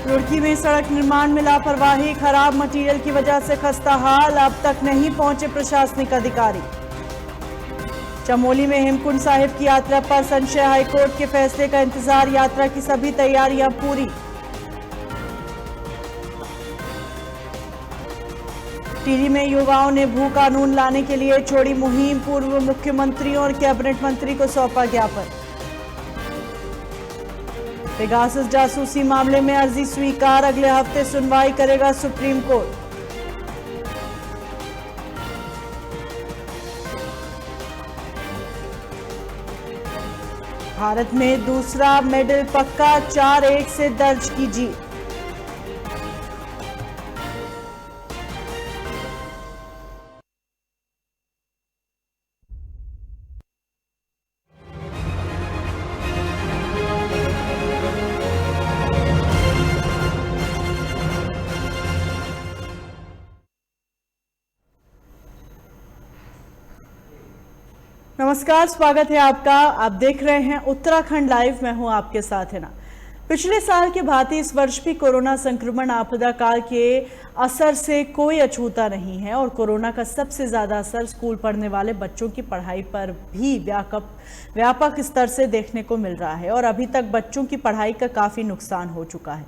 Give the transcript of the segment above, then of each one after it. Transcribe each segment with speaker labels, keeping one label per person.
Speaker 1: रुड़की में सड़क निर्माण में लापरवाही, खराब मटीरियल की वजह से खस्ता हाल, अब तक नहीं पहुंचे प्रशासनिक अधिकारी। चमोली में हेमकुंड साहिब की यात्रा पर संशय, हाईकोर्ट के फैसले का इंतजार, यात्रा की सभी तैयारियां पूरी। टिहरी में युवाओं ने भू कानून लाने के लिए छोड़ी मुहिम, पूर्व मुख्यमंत्रियों और कैबिनेट मंत्री को सौंपा ज्ञापन। पेगासस जासूसी मामले में अर्जी स्वीकार, अगले हफ्ते सुनवाई करेगा सुप्रीम कोर्ट। भारत में दूसरा मेडल पक्का, 4-1 से दर्ज की जीत। नमस्कार, स्वागत है आपका। आप देख रहे हैं उत्तराखंड लाइव, मैं हूं आपके साथ है ना। पिछले साल के भांति इस वर्ष भी कोरोना संक्रमण आपदा काल के असर से कोई अछूता नहीं है और कोरोना का सबसे ज्यादा असर स्कूल पढ़ने वाले बच्चों की पढ़ाई पर भी व्यापक स्तर से देखने को मिल रहा है और अभी तक बच्चों की पढ़ाई का काफी नुकसान हो चुका है।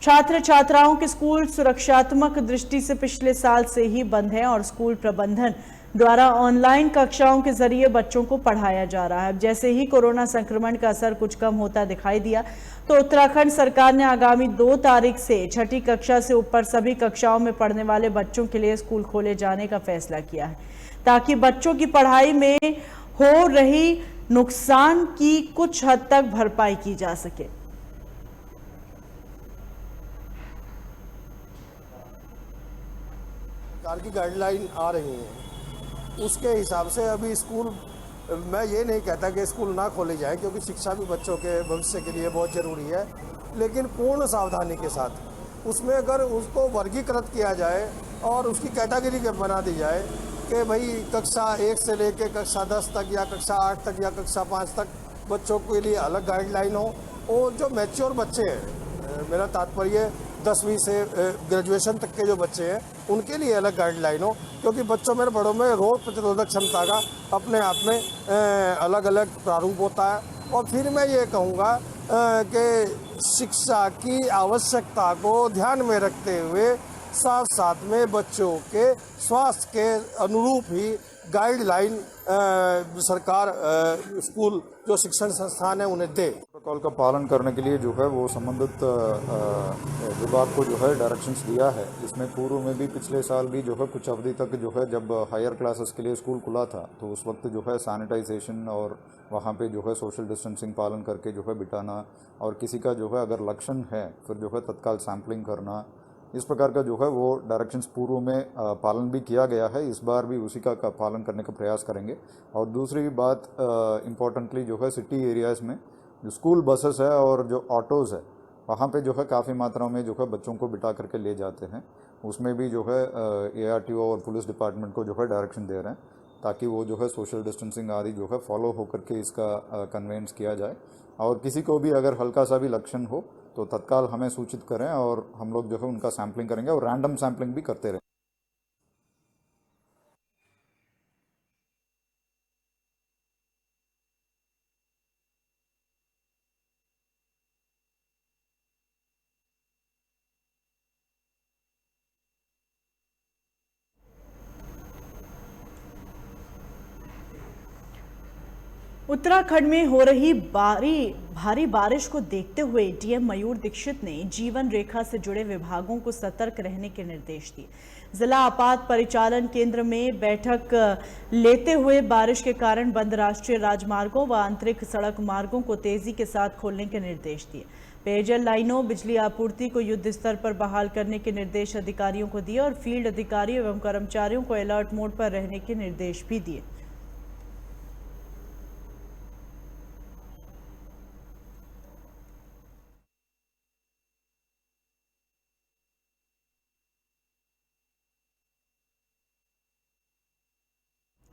Speaker 1: छात्र छात्राओं के स्कूल सुरक्षात्मक दृष्टि से पिछले साल से ही बंद है और स्कूल प्रबंधन द्वारा ऑनलाइन कक्षाओं के जरिए बच्चों को पढ़ाया जा रहा है। जैसे ही कोरोना संक्रमण का असर कुछ कम होता दिखाई दिया तो उत्तराखंड सरकार ने आगामी 2 तारीख से छठी कक्षा से ऊपर सभी कक्षाओं में पढ़ने वाले बच्चों के लिए स्कूल खोले जाने का फैसला किया है, ताकि बच्चों की पढ़ाई में हो रही नुकसान की कुछ हद तक भरपाई की जा सके।
Speaker 2: सरकार की गाइडलाइन आ रही है, उसके हिसाब से अभी स्कूल, मैं ये नहीं कहता कि स्कूल ना खोले जाए, क्योंकि शिक्षा भी बच्चों के भविष्य के लिए बहुत ज़रूरी है, लेकिन पूर्ण सावधानी के साथ। उसमें अगर उसको वर्गीकृत किया जाए और उसकी कैटेगरी बना दी जाए कि भाई कक्षा 1 से लेकर कक्षा 10 तक या कक्षा 8 तक या कक्षा 5 तक बच्चों के लिए अलग गाइडलाइन हो, और जो मैच्योर बच्चे हैं, मेरा तात्पर्य 10वीं से ग्रेजुएशन तक के जो बच्चे हैं उनके लिए अलग गाइडलाइन हो, क्योंकि बच्चों में बड़ों में रोग प्रतिरोधक क्षमता का अपने आप में अलग अलग प्रारूप होता है। और फिर मैं ये कहूँगा कि शिक्षा की आवश्यकता को ध्यान में रखते हुए साथ साथ में बच्चों के स्वास्थ्य के अनुरूप ही गाइडलाइन सरकार स्कूल जो शिक्षण संस्थान है उन्हें दे।
Speaker 3: प्रोटोकॉल का पालन करने के लिए जो है वो संबंधित विभाग को जो है डायरेक्शंस दिया है। इसमें पूर्व में भी पिछले साल भी जो है कुछ अवधि तक जो है जब हायर क्लासेस के लिए स्कूल खुला था तो उस वक्त जो है सैनिटाइजेशन और वहाँ पे जो है सोशल डिस्टेंसिंग पालन करके जो है बिठाना, और किसी का जो है अगर लक्षण है फिर जो है तत्काल सैम्पलिंग करना, इस प्रकार का जो है वो डायरेक्शंस पूर्व में पालन भी किया गया है। इस बार भी उसी का पालन करने का प्रयास करेंगे। और दूसरी बात इम्पोर्टेंटली जो है सिटी एरियाज़ में जो स्कूल बसेस है और जो ऑटोज़ है वहाँ पे जो है काफ़ी मात्रा में जो है बच्चों को बिठा करके ले जाते हैं, उसमें भी जो है ARTO और पुलिस डिपार्टमेंट को जो है डायरेक्शन दे रहे हैं ताकि वो जो है सोशल डिस्टेंसिंग आदि जो है फॉलो होकर के इसका कन्वेंस किया जाए। और किसी को भी अगर हल्का सा भी लक्षण हो तो तत्काल हमें सूचित करें और हम लोग जो है उनका सैम्पलिंग करेंगे और रैंडम सैम्पलिंग भी करते रहें।
Speaker 1: उत्तराखंड में हो रही भारी बारिश को देखते हुए डीएम मयूर दीक्षित ने जीवन रेखा से जुड़े विभागों को सतर्क रहने के निर्देश दिए। जिला आपात परिचालन केंद्र में बैठक लेते हुए बारिश के कारण बंद राष्ट्रीय राजमार्गों व आंतरिक सड़क मार्गों को तेजी के साथ खोलने के निर्देश दिए। पेयजल लाइनों, बिजली आपूर्ति को युद्ध स्तर पर बहाल करने के निर्देश अधिकारियों को दिए और फील्ड अधिकारियों एवं कर्मचारियों को अलर्ट मोड पर रहने के निर्देश भी दिए।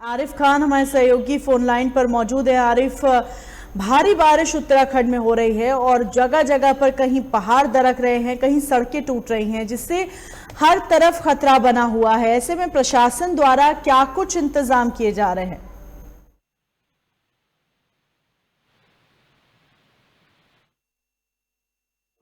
Speaker 1: आरिफ खान हमारे सहयोगी फोन लाइन पर मौजूद है। आरिफ, भारी बारिश उत्तराखंड में हो रही है और जगह जगह पर कहीं पहाड़ दरक रहे हैं, कहीं सड़कें टूट रही हैं, जिससे हर तरफ खतरा बना हुआ है। ऐसे में प्रशासन द्वारा क्या कुछ इंतजाम किए जा रहे हैं?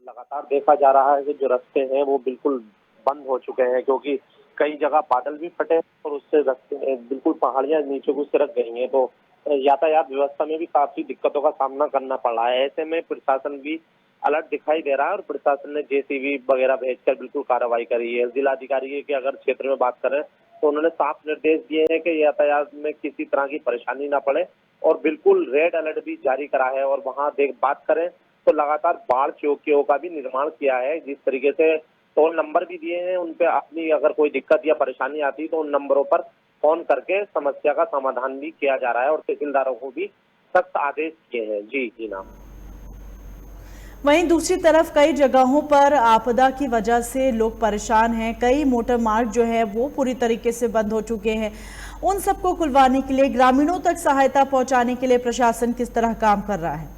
Speaker 4: लगातार देखा जा रहा है कि जो रास्ते हैं वो बिल्कुल बंद हो चुके हैं, क्योंकि कई जगह बादल भी फटे और उससे रास्ते बिल्कुल पहाड़ियां नीचे को सिरक गई हैं, तो यातायात व्यवस्था में भी काफी दिक्कतों का सामना करना पड़ रहा है। ऐसे में प्रशासन भी अलर्ट दिखाई दे रहा है और प्रशासन ने जेसीबी वगैरह भेजकर बिल्कुल कार्रवाई करी है। जिलाधिकारी के अगर क्षेत्र में बात करें तो उन्होंने साफ निर्देश दिए हैं कि यातायात में किसी तरह की परेशानी ना पड़े और बिल्कुल रेड अलर्ट भी जारी करा है। और वहाँ बात करें तो लगातार बाढ़ चौकियों का भी निर्माण किया है, जिस तरीके से टोल नंबर भी दिए हैं, उन पे अपनी अगर कोई दिक्कत या परेशानी आती है तो उन नंबरों पर फोन करके समस्या का समाधान भी किया जा रहा है और तहसीलदारों को भी सख्त आदेश किए हैं। जी नाम।
Speaker 1: वहीं दूसरी तरफ कई जगहों पर आपदा की वजह से लोग परेशान हैं। कई मोटर मार्ग जो है वो पूरी तरीके से बंद हो चुके हैं। उन सबको खुलवाने के लिए, ग्रामीणों तक सहायता पहुंचाने के लिए प्रशासन किस तरह काम कर रहा है?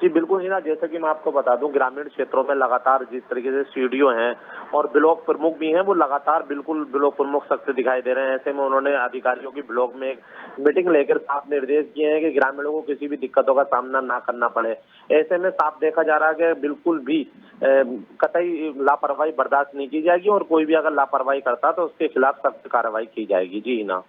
Speaker 4: जी बिल्कुल हिना, जैसे कि मैं आपको बता दूं, ग्रामीण क्षेत्रों में लगातार जिस तरीके से सीडीओ हैं और ब्लॉक प्रमुख भी हैं, वो लगातार बिल्कुल ब्लॉक प्रमुख सख्त दिखाई दे रहे हैं। ऐसे में उन्होंने अधिकारियों की ब्लॉक में एक मीटिंग लेकर साफ निर्देश दिए हैं कि ग्रामीणों को किसी भी दिक्कतों का सामना ना करना पड़े। ऐसे में साफ देखा जा रहा है कि बिल्कुल भी कतई लापरवाही बर्दाश्त नहीं की जाएगी और कोई भी अगर लापरवाही करता तो उसके खिलाफ सख्त कार्रवाई की जाएगी। जी हिना।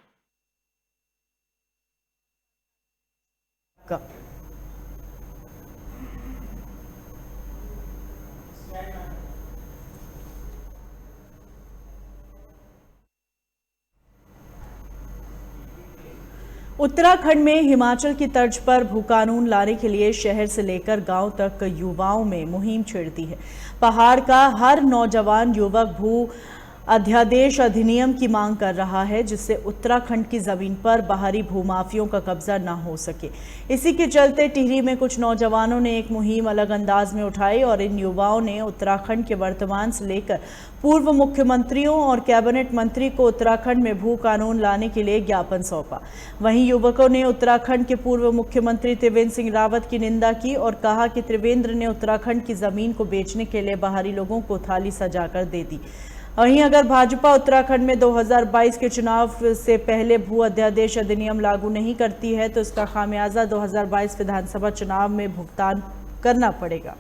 Speaker 1: उत्तराखंड में हिमाचल की तर्ज पर भू कानून लाने के लिए शहर से लेकर गांव तक युवाओं में मुहिम छिड़ दी है। पहाड़ का हर नौजवान युवक भू अध्यादेश अधिनियम की मांग कर रहा है, जिससे उत्तराखंड की जमीन पर बाहरी भूमाफियों का कब्जा न हो सके। इसी के चलते टिहरी में कुछ नौजवानों ने एक मुहिम अलग अंदाज में उठाई और इन युवाओं ने उत्तराखंड के वर्तमान से लेकर पूर्व मुख्यमंत्रियों और कैबिनेट मंत्री को उत्तराखंड में भू कानून लाने के लिए ज्ञापन सौंपा। वहीं युवकों ने उत्तराखंड के पूर्व मुख्यमंत्री त्रिवेंद्र सिंह रावत की निंदा की और कहा कि त्रिवेंद्र ने उत्तराखंड की जमीन को बेचने के लिए बाहरी लोगों को थाली सजाकर दे दी। वहीं अगर भाजपा उत्तराखंड में 2022 के चुनाव से पहले भू अध्यादेश अधिनियम लागू नहीं करती है तो इसका खामियाजा 2022 विधानसभा चुनाव में भुगतान करना पड़ेगा।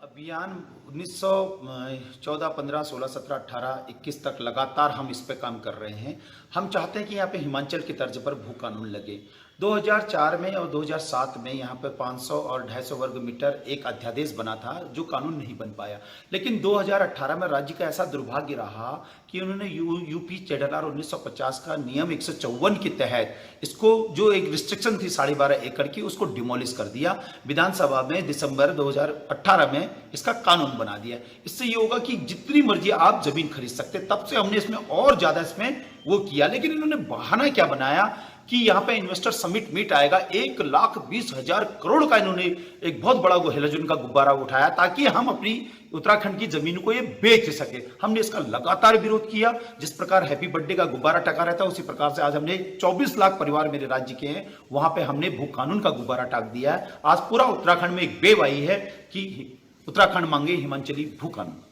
Speaker 5: अभियान 1914, 15, 16, 17, 18, 21 तक लगातार हम इस पे काम कर रहे हैं। हम चाहते हैं कि यहाँ पे हिमाचल की तर्ज पर भू कानून लगे। 2004 में और 2007 में यहाँ पे 500 और 250 वर्ग मीटर एक अध्यादेश बना था जो कानून नहीं बन पाया। लेकिन 2018 में राज्य का ऐसा दुर्भाग्य रहा कि उन्होंने यूपी ZLR 1950 का नियम 154 के तहत इसको जो एक रिस्ट्रिक्शन थी 12.5 एकड़ की, उसको डिमोलिश कर दिया। विधानसभा में दिसंबर 2018 में इसका कानून बना दिया। इससे ये होगा कि जितनी मर्जी आप जमीन खरीद सकते। तब से हमने इसमें और ज्यादा इसमें वो किया, लेकिन इन्होंने बहाना क्या बनाया कि यहाँ पे इन्वेस्टर समिट मीट आएगा, 1,20,000 करोड़ का इन्होंने एक बहुत बड़ा हेलोजन का गुब्बारा उठाया ताकि हम अपनी उत्तराखंड की जमीन को ये बेच सके। हमने इसका लगातार विरोध किया। जिस प्रकार हैप्पी बर्थडे का गुब्बारा टका रहता है, उसी प्रकार से आज हमने 24 लाख परिवार मेरे राज्य के हैं, वहां पे हमने भू कानून का गुब्बारा टाक दिया है। आज पूरा उत्तराखंड में एक वेव आई है कि उत्तराखंड मांगे हिमाचली भू कानून।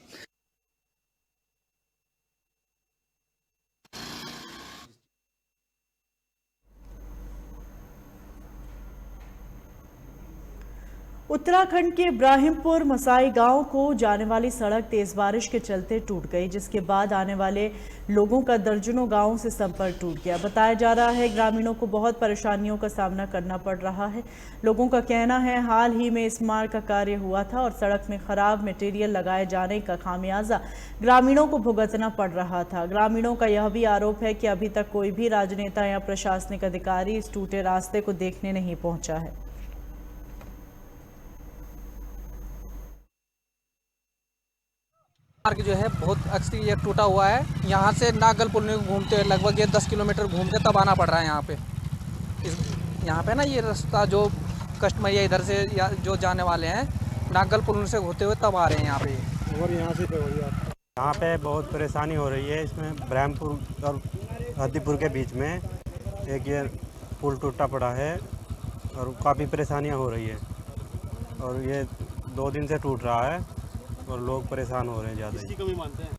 Speaker 1: उत्तराखंड के इब्राहिमपुर मसाई गांव को जाने वाली सड़क तेज बारिश के चलते टूट गई, जिसके बाद आने वाले लोगों का दर्जनों गांवों से संपर्क टूट गया। बताया जा रहा है ग्रामीणों को बहुत परेशानियों का सामना करना पड़ रहा है। लोगों का कहना है हाल ही में इस मार्ग का कार्य हुआ था और सड़क में खराब मटेरियल लगाए जाने का खामियाजा ग्रामीणों को भुगतना पड़ रहा था। ग्रामीणों का यह भी आरोप है कि अभी तक कोई भी राजनेता या प्रशासनिक अधिकारी इस टूटे रास्ते को देखने नहीं पहुंचा है।
Speaker 6: मार्ग जो है बहुत अक्सर ये टूटा हुआ है। यहाँ से नागल पुल में घूमते हुए लगभग ये 10 किलोमीटर घूम के तब आना पड़ रहा है यहाँ पे। यहाँ पे ना ये रास्ता जो कस्टमर या इधर से या जो जाने वाले हैं नागल पुल से होते हुए तब आ रहे हैं यहाँ पे।
Speaker 7: और यहाँ से यहाँ पे बहुत परेशानी हो रही है। इसमें इब्राहिमपुर और आदिपुर के बीच में एक ये पुल टूटा पड़ा है और काफ़ी परेशानियां हो रही है और ये 2 दिन से टूट रहा है और लोग परेशान हो रहे हैं ज़्यादा। इसकी कमी मानते हैं।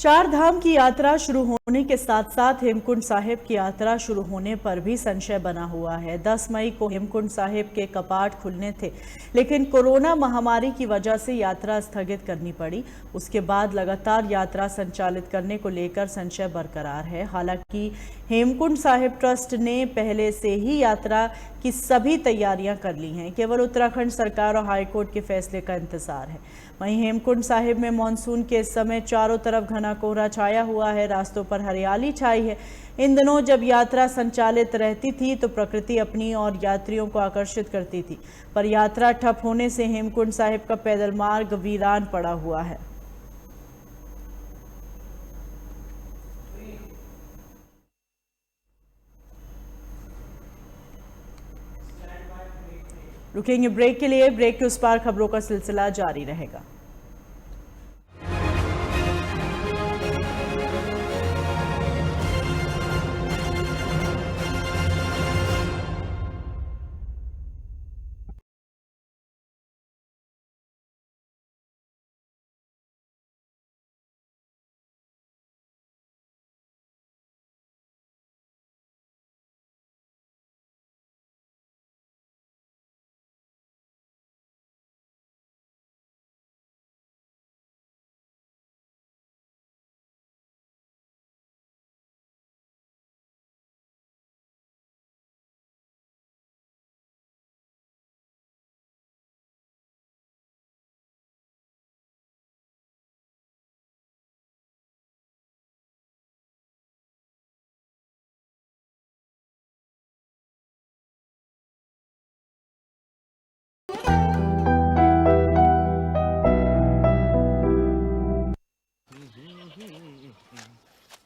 Speaker 1: चार धाम की यात्रा शुरू होने के साथ साथ हेमकुंड साहिब की यात्रा शुरू होने पर भी संशय बना हुआ है। 10 मई को हेमकुंड साहिब के कपाट खुलने थे, लेकिन कोरोना महामारी की वजह से यात्रा स्थगित करनी पड़ी। उसके बाद लगातार यात्रा संचालित करने को लेकर संशय बरकरार है। हालांकि हेमकुंड साहिब ट्रस्ट ने पहले से ही यात्रा की सभी तैयारियां कर ली हैं। केवल उत्तराखंड सरकार और हाईकोर्ट के फैसले का इंतजार है। वहीं हेमकुंड साहिब में मानसून के समय चारों तरफ घना कोहरा छाया हुआ है, रास्तों पर हरियाली छाई है। इन दिनों जब यात्रा संचालित रहती थी तो प्रकृति अपनी और यात्रियों को आकर्षित करती थी, पर यात्रा ठप होने से हेमकुंड साहिब का पैदल मार्ग वीरान पड़ा हुआ है। रुकेंगे ब्रेक के लिए। ब्रेक के उस पार खबरों का सिलसिला जारी रहेगा।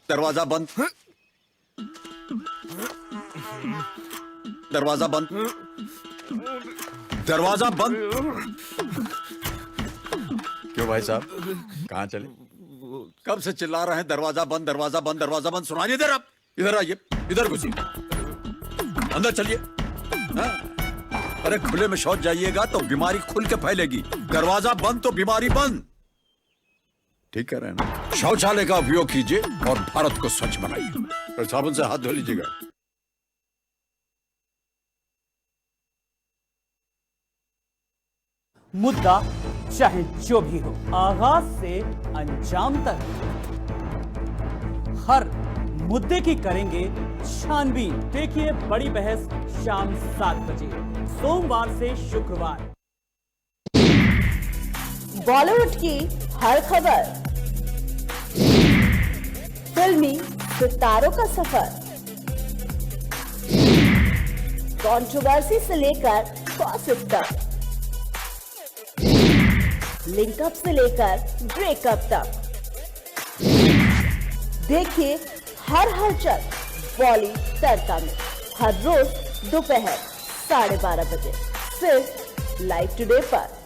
Speaker 8: दरवाजा बंद। दरवाजा बंद। दरवाजा बंद। क्यों भाई साहब, कहाँ चले? कब से चिल्ला रहे हैं दरवाजा बंद, दरवाजा बंद, दरवाजा बंद। सुनाई नहीं दे रहा? इधर आइए, इधर घुसिए, अंदर चलिए। अरे खुले में शौच जाइएगा तो बीमारी खुल के फैलेगी। दरवाजा बंद तो बीमारी बंद। ठीक कह रहे हैं ना? शौचालय का उपयोग कीजिए और भारत को स्वच्छ बनाइए और साबुन से हाथ धो लीजिएगा।
Speaker 9: मुद्दा चाहे जो भी हो, आगाज से अंजाम तक हर मुद्दे की करेंगे छानबीन। देखिए बड़ी बहस शाम 7 बजे, सोमवार से शुक्रवार।
Speaker 10: बॉलीवुड की हर खबर, फिल्मी सितारों का सफर, कंट्रोवर्सी से लेकर गॉसिप तक, लिंकअप से लेकर ब्रेकअप तक। देखिए हर हलचल बॉली तड़का में हर रोज दोपहर 12:30 बजे सिर्फ लाइव टुडे पर।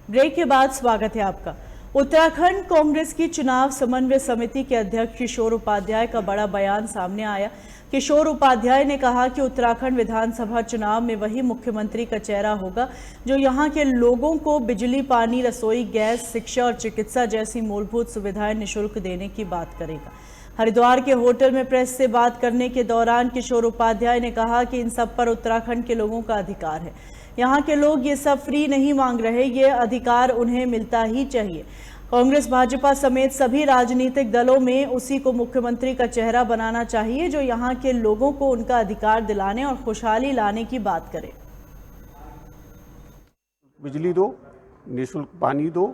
Speaker 1: ब्रेक के बाद स्वागत है आपका। उत्तराखंड कांग्रेस की चुनाव समन्वय समिति के अध्यक्ष किशोर उपाध्याय का बड़ा बयान सामने आया। किशोर उपाध्याय ने कहा कि उत्तराखंड विधानसभा चुनाव में वही मुख्यमंत्री का चेहरा होगा जो यहां के लोगों को बिजली, पानी, रसोई गैस, शिक्षा और चिकित्सा जैसी मूलभूत सुविधाएं निःशुल्क देने की बात करेगा। हरिद्वार के होटल में प्रेस से बात करने के दौरान किशोर उपाध्याय ने कहा कि इन सब पर उत्तराखंड के लोगों का अधिकार है। यहाँ के लोग ये सब फ्री नहीं मांग रहे, ये अधिकार उन्हें मिलता ही चाहिए। कांग्रेस, भाजपा समेत सभी राजनीतिक दलों में उसी को मुख्यमंत्री का चेहरा बनाना चाहिए जो यहाँ के लोगों को उनका अधिकार दिलाने और खुशहाली लाने की बात करे।
Speaker 11: बिजली दो, निःशुल्क पानी दो,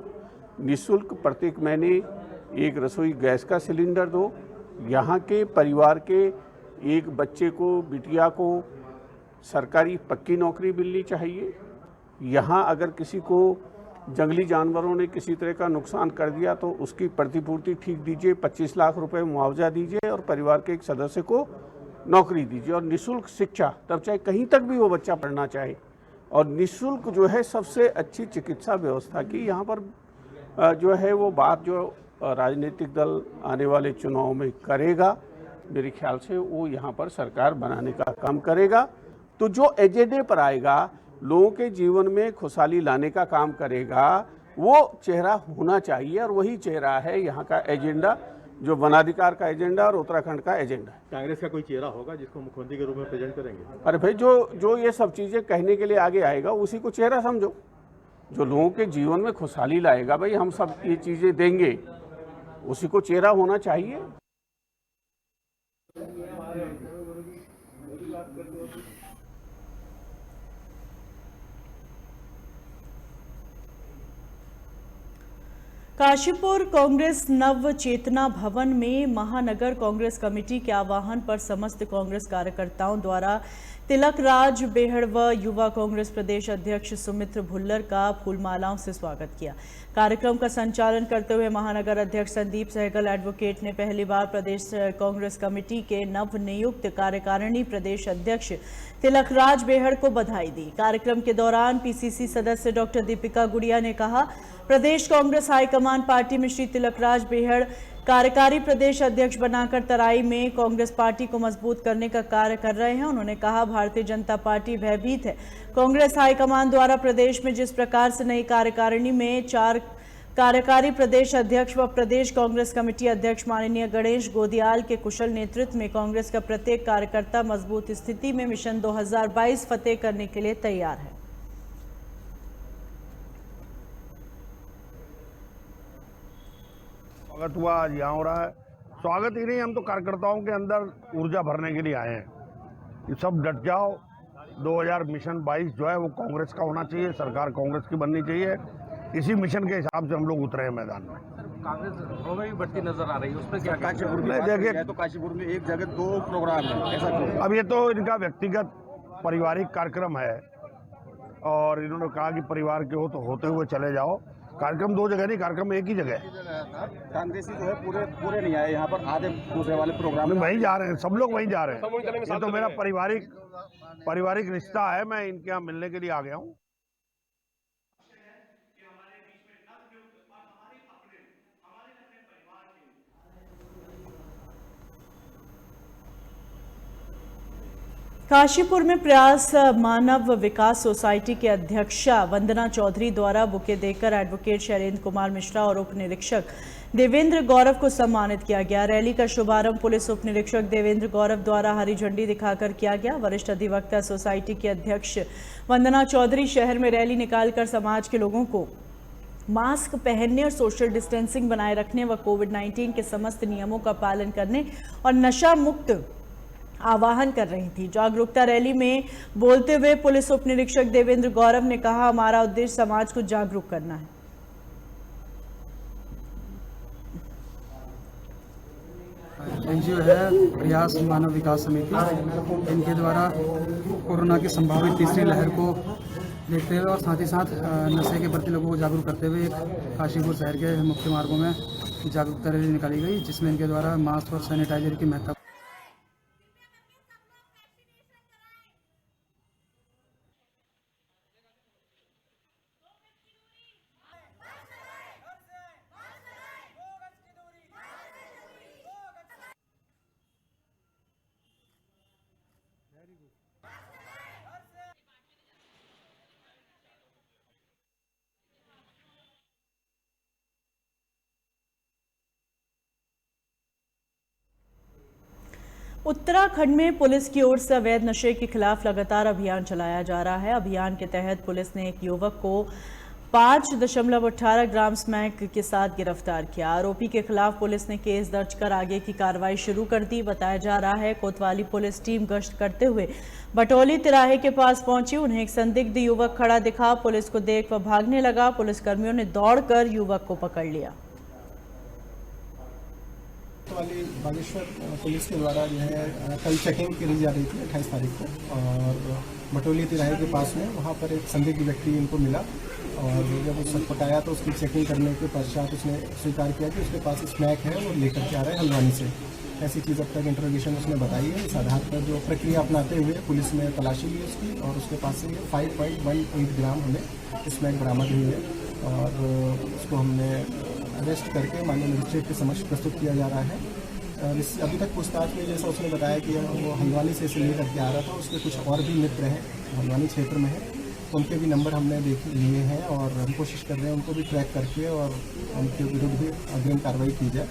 Speaker 11: निःशुल्क प्रत्येक महीने एक रसोई गैस का सिलेंडर दो। यहाँ के परिवार के एक बच्चे को, बिटिया को सरकारी पक्की नौकरी मिलनी चाहिए। यहाँ अगर किसी को जंगली जानवरों ने किसी तरह का नुकसान कर दिया तो उसकी प्रतिपूर्ति ठीक दीजिए, 25 लाख रुपए मुआवजा दीजिए और परिवार के एक सदस्य को नौकरी दीजिए। और निःशुल्क शिक्षा, तब चाहे कहीं तक भी वो बच्चा पढ़ना चाहे, और निःशुल्क जो है सबसे अच्छी चिकित्सा व्यवस्था की यहाँ पर जो है वो बात जो राजनीतिक दल आने वाले चुनाव में करेगा, मेरे ख्याल से वो यहाँ पर सरकार बनाने का काम करेगा। तो जो एजेंडे पर आएगा, लोगों के जीवन में खुशहाली लाने का काम करेगा, वो चेहरा होना चाहिए। और वही चेहरा है यहाँ का एजेंडा, जो वनाधिकार का एजेंडा और उत्तराखंड का एजेंडा।
Speaker 12: कांग्रेस का कोई चेहरा होगा जिसको मुख्यमंत्री के रूप में प्रेजेंट करेंगे?
Speaker 11: अरे भाई, जो ये सब चीज़ें कहने के लिए आगे आएगा उसी को चेहरा समझो, जो लोगों के जीवन में खुशहाली लाएगा। भाई हम सब ये चीज़ें देंगे, उसी को चेहरा होना चाहिए।
Speaker 1: काशीपुर कांग्रेस नव चेतना भवन में महानगर कांग्रेस कमेटी के आह्वान पर समस्त कांग्रेस कार्यकर्ताओं द्वारा तिलक राज बेहड़ व युवा कांग्रेस प्रदेश अध्यक्ष सुमित्र भुल्लर का फूलमालाओं से स्वागत किया। कार्यक्रम का संचालन करते हुए महानगर अध्यक्ष संदीप सहगल एडवोकेट ने पहली बार प्रदेश कांग्रेस कमेटी के नव नियुक्त कार्यकारिणी प्रदेश अध्यक्ष तिलक राज बेहड़ को बधाई दी। कार्यक्रम के दौरान पीसीसी सदस्य डॉक्टर दीपिका गुड़िया ने कहा, प्रदेश कांग्रेस हाईकमान पार्टी में श्री तिलक राज बेहड़ कार्यकारी प्रदेश अध्यक्ष बनाकर तराई में कांग्रेस पार्टी को मजबूत करने का कार्य कर रहे हैं। उन्होंने कहा, भारतीय जनता पार्टी भयभीत है। कांग्रेस हाईकमान द्वारा प्रदेश में जिस प्रकार से नई कार्यकारिणी में 4 कार्यकारी प्रदेश अध्यक्ष व प्रदेश कांग्रेस कमेटी अध्यक्ष माननीय गणेश गोदियाल के कुशल नेतृत्व में कांग्रेस का प्रत्येक कार्यकर्ता मजबूत स्थिति में मिशन 2022 फतेह करने के लिए तैयार है।
Speaker 13: स्वागत हुआ, आज यहाँ हो रहा है। स्वागत ही नहीं, हम तो कार्यकर्ताओं के अंदर ऊर्जा भरने के लिए आए हैं। ये सब डट जाओ, 2000 मिशन 22 जो है वो कांग्रेस का होना चाहिए, सरकार कांग्रेस की बननी चाहिए। इसी मिशन के हिसाब से हम लोग उतरे हैं मैदान में।
Speaker 6: कांग्रेस में भी बढ़ती नजर आ रही है, उसमें क्या?
Speaker 12: काशीपुर में देखिए, तो काशीपुर में एक जगह 2 प्रोग्राम है, ऐसा क्यों?
Speaker 13: अब ये तो इनका व्यक्तिगत पारिवारिक कार्यक्रम है और इन्होंने कहा कि परिवार के हो तो होते हुए चले जाओ। कार्यक्रम 2 जगह नहीं, कार्यक्रम एक ही जगह है।
Speaker 12: कांग्रेसी जो है पूरे नहीं आए यहाँ पर, आधे दूसरे वाले प्रोग्राम में
Speaker 13: वहीं जा रहे हैं, सब लोग वहीं जा रहे हैं। ये तो मेरा पारिवारिक रिश्ता है, मैं इनके यहाँ मिलने के लिए आ गया हूँ।
Speaker 1: काशीपुर में प्रयास मानव विकास सोसाइटी के अध्यक्षा वंदना चौधरी द्वारा बुके देकर एडवोकेट शैलेंद्र कुमार मिश्रा और उप निरीक्षक देवेंद्र गौरव को सम्मानित किया गया। रैली का शुभारंभ पुलिस उप निरीक्षक देवेंद्र गौरव द्वारा हरी झंडी दिखाकर किया गया। वरिष्ठ अधिवक्ता सोसाइटी के अध्यक्ष वंदना चौधरी शहर में रैली निकालकर समाज के लोगों को मास्क पहनने और सोशल डिस्टेंसिंग बनाए रखने व कोविड-19 के समस्त नियमों का पालन करने और नशा मुक्त आह्वान कर रही थी। जागरूकता रैली में बोलते हुए पुलिस उप निरीक्षक देवेंद्र गौरव ने कहा, हमारा उद्देश्य समाज को जागरूक करना है।
Speaker 14: एनजीओ है प्रयास मानव विकास समिति, इनके द्वारा कोरोना की संभावित तीसरी लहर को देखते हुए और साथ ही साथ नशे के प्रति लोगों को जागरूक करते हुए काशीपुर शहर के मुख्य मार्गों में जागरूकता रैली निकाली गई, जिसमें इनके द्वारा मास्क और सैनिटाइजर की महत्ता
Speaker 1: उत्तराखंड में पुलिस की ओर से अवैध नशे के खिलाफ लगातार अभियान चलाया जा रहा है। अभियान के तहत पुलिस ने एक युवक को 5.18 ग्राम स्मैक के साथ गिरफ्तार किया। आरोपी के खिलाफ पुलिस ने केस दर्ज कर आगे की कार्रवाई शुरू कर दी। बताया जा रहा है कोतवाली पुलिस टीम गश्त करते हुए बटोली तिराहे के पास पहुंची। उन्हें एक संदिग्ध युवक खड़ा दिखा। पुलिस को देख वह भागने लगा। पुलिसकर्मियों ने दौड़कर युवक को पकड़ लिया।
Speaker 15: वाली बागेश्वर पुलिस के द्वारा जो है कल चेकिंग करी जा रही थी 28 तारीख को, और बटोली तिराहे के पास में वहाँ पर एक संदिग्ध व्यक्ति इनको मिला, और जब उस पटाया तो उसकी चेकिंग करने के पश्चात उसने स्वीकार किया कि उसके पास स्मैक है वो लेकर के आ रहा है हल्द्वानी से। ऐसी चीज़ अब तक इंट्रोगेशन उसने बताई है। इस आधार पर जो प्रक्रिया अपनाते हुए पुलिस ने तलाशी ली उसकी, और उसके पास से 5.18 ग्राम हमें स्मैक बरामद हुई है, और उसको हमने अरेस्ट करके माननीय मजिस्ट्रेट के समक्ष प्रस्तुत किया जा रहा है। अभी तक पूछताछ में जैसा उसने बताया कि वो हल्द्वानी से इसे लेकर के आ रहा था, उसके कुछ और भी मित्र हैं हल्द्वानी क्षेत्र में है, उनके भी नंबर हमने लिए हैं, और हम कोशिश कर रहे हैं उनको भी ट्रैक करके और उनके विरुद्ध भी अग्रिम कार्रवाई की जाए।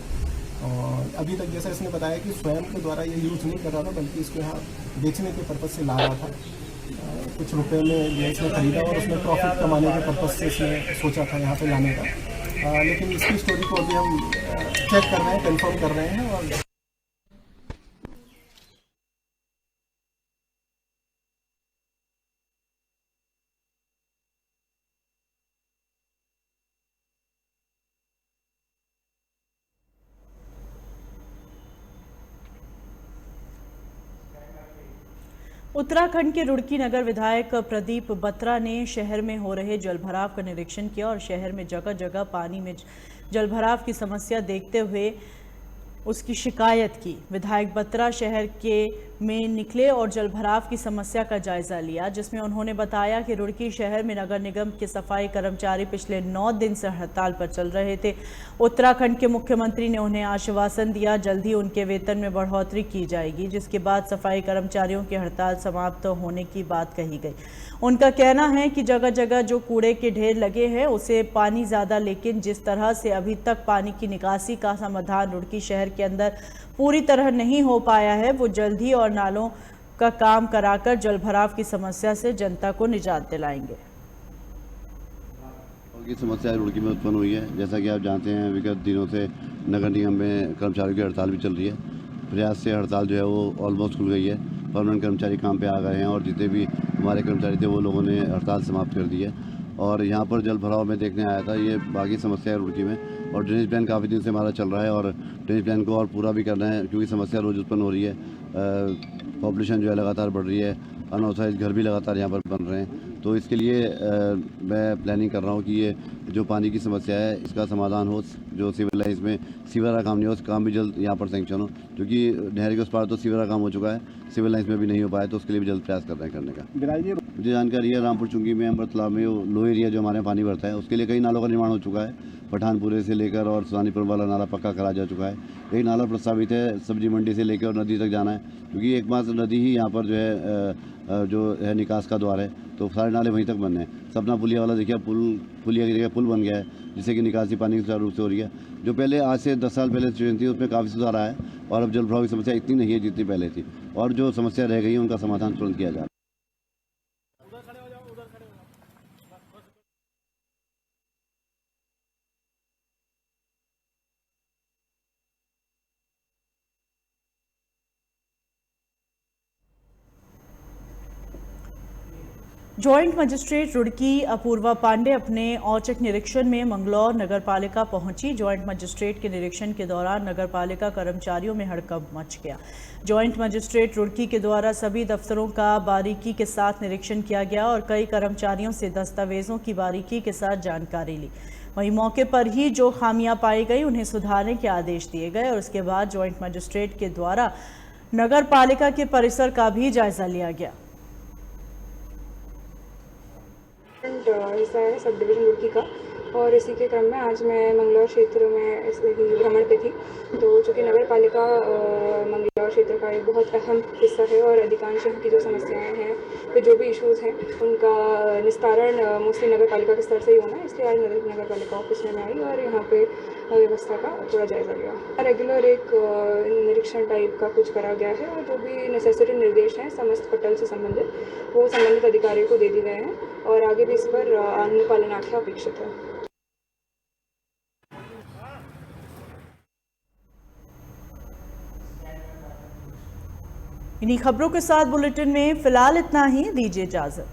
Speaker 15: और अभी तक जैसा इसने बताया कि स्वयं के द्वारा ये यूज़ नहीं कर रहा था, बल्कि इसको यहाँ बेचने के पर्पज़ से ला रहा था। कुछ रुपए में ये इसने खरीदा और उसमें प्रॉफिट कमाने के पर्पज़ से इसने सोचा था यहाँ पे लाने का, लेकिन इसकी स्टोरी को अभी हम चेक कर रहे हैं, कंफर्म कर रहे हैं। और
Speaker 1: उत्तराखंड के रुड़की नगर विधायक प्रदीप बत्रा ने शहर में हो रहे जलभराव का निरीक्षण किया और शहर में जगह जगह पानी में जलभराव की समस्या देखते हुए उसकी शिकायत की। विधायक बत्रा शहर में निकले और जलभराव की समस्या का जायजा लिया, जिसमें उन्होंने बताया कि रुड़की शहर में नगर निगम के सफाई कर्मचारी पिछले 9 दिन से हड़ताल पर चल रहे थे। उत्तराखंड के मुख्यमंत्री ने उन्हें आश्वासन दिया जल्द ही उनके वेतन में बढ़ोतरी की जाएगी, जिसके बाद सफाई कर्मचारियों की हड़ताल समाप्त होने की बात कही गई। उनका कहना है कि जगह जगह जो कूड़े के ढेर लगे हैं उसे पानी ज़्यादा, लेकिन जिस तरह से अभी तक पानी की निकासी का समाधान रुड़की शहर के अंदर पूरी तरह नहीं हो पाया है, वो जल्द ही और नालों का काम कराकर जलभराव की समस्या से जनता को निजात दिलाएंगे।
Speaker 16: की समस्या रुड़की में उत्पन्न हुई है। जैसा कि आप जानते हैं विगत दिनों से नगर निगम में कर्मचारियों की हड़ताल भी चल रही है। प्रयास से हड़ताल जो है वो ऑलमोस्ट खुल गई है, परमानेंट कर्मचारी काम पे आ गए हैं और जितने भी हमारे कर्मचारी थे वो लोगों ने हड़ताल समाप्त कर दी है। और यहाँ पर जल भराव में देखने आया था, ये बाकी समस्या है रुड़की में, और ड्रेनेज प्लान काफ़ी दिन से हमारा चल रहा है और ड्रेनेज प्लान को और पूरा भी करना है क्योंकि समस्या रोज़ उत्पन्न हो रही है। पॉपुलेशन जो है लगातार बढ़ रही है, अनऑथराइज घर भी लगातार यहाँ पर बन रहे हैं, तो इसके लिए मैं प्लानिंग कर रहा हूँ कि ये जो पानी की समस्या है इसका समाधान हो। जो सिविल लाइन्स में सीवर का काम नहीं हो, उस काम भी जल्द यहाँ पर सेंक्शन हो, क्योंकि नहर के उस पार तो सीवर का काम हो चुका है, सिविल लाइन्स में भी नहीं हो पाया, तो उसके लिए भी जल्द प्रयास कर रहे हैं करने का। मुझे जानकारी है रामपुर चुंगी में, अमृत तालाब में लो एरिया जो हमारे पानी भरता है उसके लिए कई नालों का निर्माण हो चुका है। पठानपुरे से लेकर और सुहानीपुर वाला नाला पक्का करा जा चुका है। एक नाला प्रस्तावित है सब्जी मंडी से लेकर और नदी तक जाना है, क्योंकि एकमात्र नदी ही यहाँ पर जो है निकास का द्वार है, तो सारे नाले वहीं तक बनने हैं। सपना पुलिया वाला देखिए पुलिया की जगह पुल बन गया है, जिससे कि निकासी पानी सुचारू रूप से हो रही है। जो पहले आज से 10 साल पहले सिचुएशन थी उसमें काफ़ी सुधार आया है और अब जल भराव की समस्या इतनी नहीं है जितनी पहले थी, और जो समस्या रह गई है उनका समाधान तुरंत किया जा रहा है।
Speaker 1: जॉइंट मजिस्ट्रेट रुड़की अपूर्वा पांडे अपने औचक निरीक्षण में मंगलौर नगरपालिका पहुंची। जॉइंट मजिस्ट्रेट के निरीक्षण के दौरान नगरपालिका कर्मचारियों में हड़कंप मच गया। जॉइंट मजिस्ट्रेट रुड़की के द्वारा सभी दफ्तरों का बारीकी के साथ निरीक्षण किया गया और कई कर्मचारियों से दस्तावेजों की बारीकी के साथ जानकारी ली। वहीं मौके पर ही जो खामियां पाई गई उन्हें सुधारने के आदेश दिए गए और उसके बाद जॉइंट मजिस्ट्रेट के द्वारा नगरपालिका के परिसर का भी जायजा लिया गया।
Speaker 17: हिस्सा है सब डिवीज़न रुड़की का, और इसी के क्रम में आज मैं मंगलौर क्षेत्र में इस भ्रमण पे थी। तो चूँकि नगर पालिका मंगलौर क्षेत्र का एक बहुत अहम हिस्सा है और अधिकांश यहाँ की जो समस्याएं हैं तो जो भी इश्यूज़ हैं उनका निस्तारण मोस्टली नगर पालिका के स्तर से ही होना है, इसलिए आज नगर पालिका ऑफिस में आई और यहाँ पे व्यवस्था का थोड़ा जायज़ा लिया। रेगुलर एक निरीक्षण टाइप का कुछ करा गया है और जो भी नेसेसरी निर्देश हैं समस्त पटल से संबंधित वो संबंधित अधिकारियों को दे दिए गए हैं और आगे भी इस पर अनुपालनाख्या अपेक्षित है।
Speaker 1: इन्हीं खबरों के साथ बुलेटिन में फिलहाल इतना ही, दीजिए इजाजत।